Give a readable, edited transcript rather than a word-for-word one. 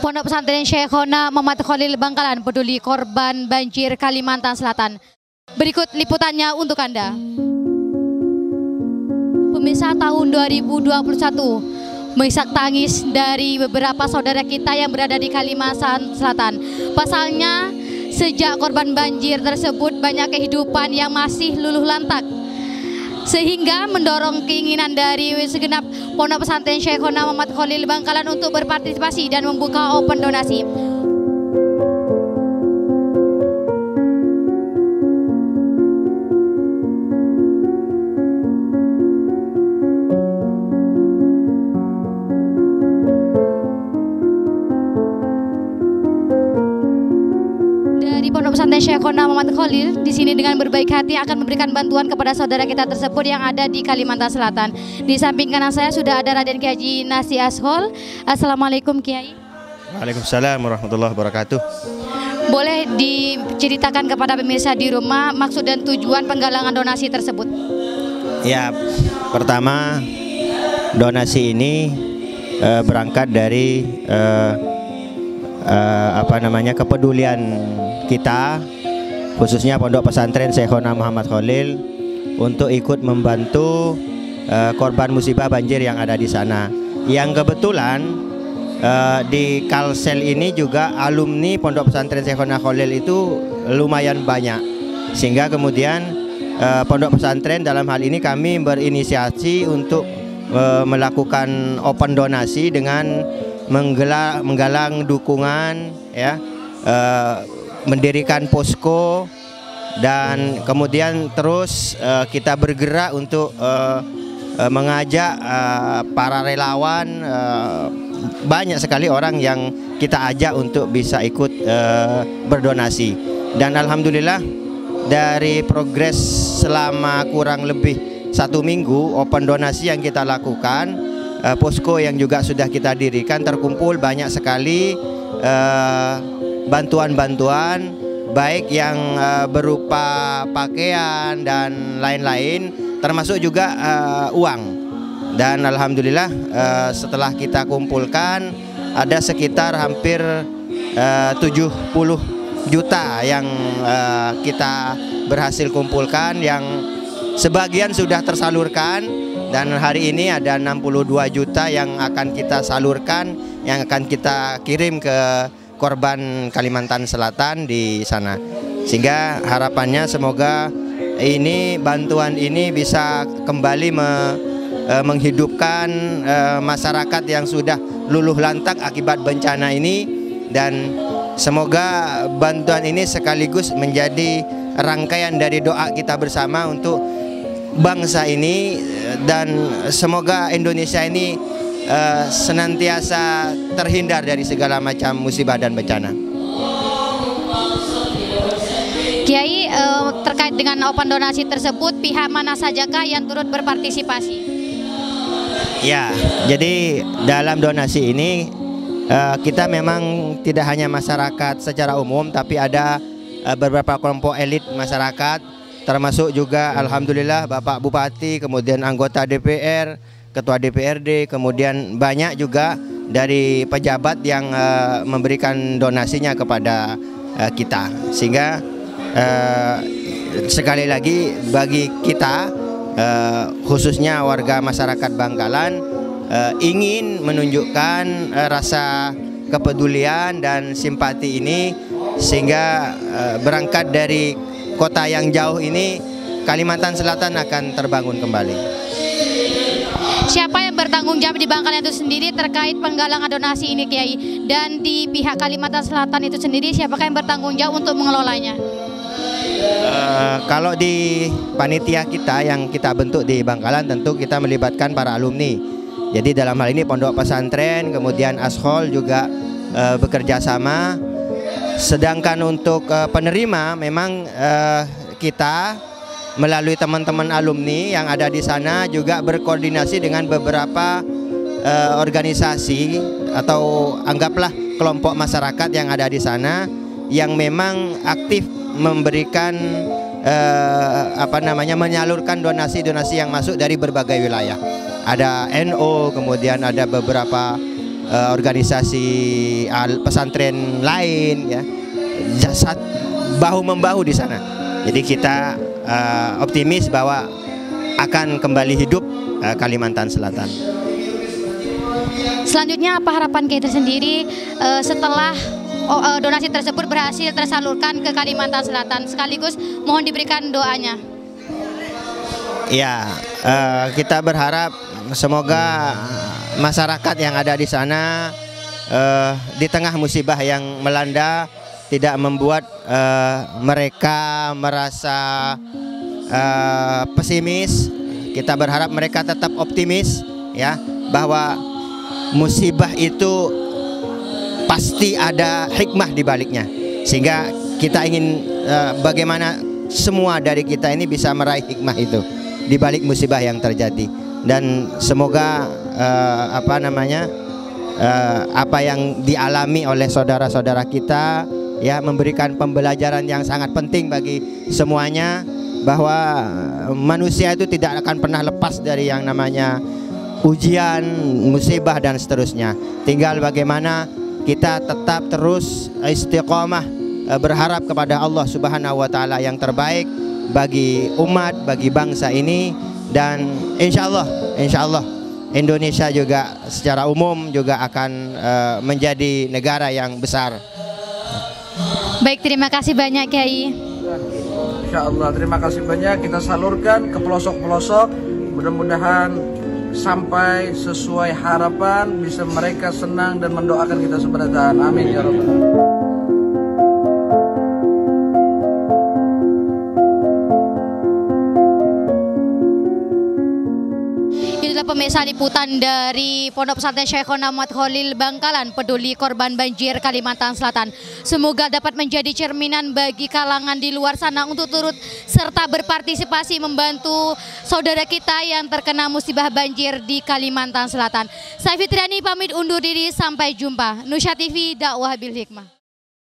Pondok Pesantren Syekhona Muhammad Khalil Bangkalan peduli korban banjir Kalimantan Selatan. Berikut liputannya untuk Anda. Pemirsa, tahun 2021 mengisak tangis dari beberapa saudara kita yang berada di Kalimantan Selatan. Pasalnya, sejak korban banjir tersebut banyak kehidupan yang masih luluh lantak, sehingga mendorong keinginan dari segenap Pondok Pesantren Syekhona Muhammad Khalil Bangkalan untuk berpartisipasi dan membuka open donasi. Pondok Pesantren Syekhona Muhammad Khalil di sini dengan berbaik hati akan memberikan bantuan kepada saudara kita tersebut yang ada di Kalimantan Selatan. Di samping kanan saya sudah ada Raden Kiai Haji Nasi Ashol. Assalamualaikum Kiai. Waalaikumsalam warahmatullahi wabarakatuh. Boleh diceritakan kepada pemirsa di rumah maksud dan tujuan penggalangan donasi tersebut? Ya, pertama donasi ini berangkat dari kepedulian kita, khususnya Pondok Pesantren Syekhona Muhammad Khalil, untuk ikut membantu korban musibah banjir yang ada di sana. Yang kebetulan di Kalsel ini juga alumni Pondok Pesantren Syekhona Khalil itu lumayan banyak, sehingga kemudian Pondok Pesantren dalam hal ini kami berinisiasi untuk melakukan open donasi dengan menggalang dukungan, ya, mendirikan posko, dan kemudian terus kita bergerak untuk mengajak para relawan. Banyak sekali orang yang kita ajak untuk bisa ikut berdonasi, dan alhamdulillah dari progres selama kurang lebih 1 minggu open donasi yang kita lakukan, posko yang juga sudah kita dirikan, terkumpul banyak sekali bantuan-bantuan, baik yang berupa pakaian dan lain-lain, termasuk juga uang. Dan alhamdulillah setelah kita kumpulkan ada sekitar hampir 70 juta yang kita berhasil kumpulkan, yang sebagian sudah tersalurkan, dan hari ini ada 62 juta yang akan kita salurkan, yang akan kita kirim ke korban Kalimantan Selatan di sana. Sehingga harapannya semoga bantuan ini bisa kembali menghidupkan masyarakat yang sudah luluh lantak akibat bencana ini, dan semoga bantuan ini sekaligus menjadi rangkaian dari doa kita bersama untuk bangsa ini, dan semoga Indonesia ini senantiasa terhindar dari segala macam musibah dan bencana. Kiai, terkait dengan open donasi tersebut, pihak mana sajakah yang turut berpartisipasi? Ya, jadi dalam donasi ini kita memang tidak hanya masyarakat secara umum, tapi ada beberapa kelompok elit masyarakat, termasuk juga alhamdulillah Bapak Bupati, kemudian anggota DPR, Ketua DPRD, kemudian banyak juga dari pejabat yang memberikan donasinya kepada kita. Sehingga sekali lagi bagi kita, khususnya warga masyarakat Bangkalan, ingin menunjukkan rasa kepedulian dan simpati ini, sehingga berangkat dari kota yang jauh ini, Kalimantan Selatan akan terbangun kembali. Siapa yang bertanggung jawab di Bangkalan itu sendiri terkait penggalangan donasi ini, Kiai? Dan di pihak Kalimantan Selatan itu sendiri, siapakah yang bertanggung jawab untuk mengelolanya? Kalau di panitia kita yang kita bentuk di Bangkalan, tentu kita melibatkan para alumni. Jadi dalam hal ini Pondok Pesantren, kemudian Ashol juga bekerja sama. Sedangkan untuk penerima, memang kita melalui teman-teman alumni yang ada di sana juga berkoordinasi dengan beberapa organisasi atau anggaplah kelompok masyarakat yang ada di sana, yang memang aktif memberikan menyalurkan donasi-donasi yang masuk dari berbagai wilayah. Ada NU, kemudian ada beberapa organisasi pesantren lain ya, jasad bahu membahu di sana. Jadi kita optimis bahwa akan kembali hidup Kalimantan Selatan. Selanjutnya apa harapan Kiai sendiri setelah donasi tersebut berhasil tersalurkan ke Kalimantan Selatan, sekaligus mohon diberikan doanya. Ya, kita berharap semoga masyarakat yang ada di sana di tengah musibah yang melanda tidak membuat mereka merasa pesimis. Kita berharap mereka tetap optimis ya, bahwa musibah itu pasti ada hikmah di baliknya, sehingga kita ingin bagaimana semua dari kita ini bisa meraih hikmah itu di balik musibah yang terjadi. Dan semoga apa yang dialami oleh saudara-saudara kita ya, memberikan pembelajaran yang sangat penting bagi semuanya, bahwa manusia itu tidak akan pernah lepas dari yang namanya ujian, musibah dan seterusnya. Tinggal bagaimana kita tetap terus istiqomah, berharap kepada Allah Subhanahu wa taala yang terbaik bagi umat, bagi bangsa ini, dan insya Allah Indonesia juga secara umum juga akan menjadi negara yang besar. Baik, terima kasih banyak Kiai. Insya Allah, terima kasih banyak, kita salurkan ke pelosok-pelosok, mudah-mudahan sampai sesuai harapan, bisa mereka senang dan mendoakan kita seberatan. Amin ya rabbal alamin. Pemirsa, liputan dari Pondok Pesantren Syekhona Muhammad Khalil Bangkalan, peduli korban banjir Kalimantan Selatan. Semoga dapat menjadi cerminan bagi kalangan di luar sana untuk turut serta berpartisipasi membantu saudara kita yang terkena musibah banjir di Kalimantan Selatan. Saya Fitriani pamit undur diri, sampai jumpa. Nusya TV, dakwah bil hikmah.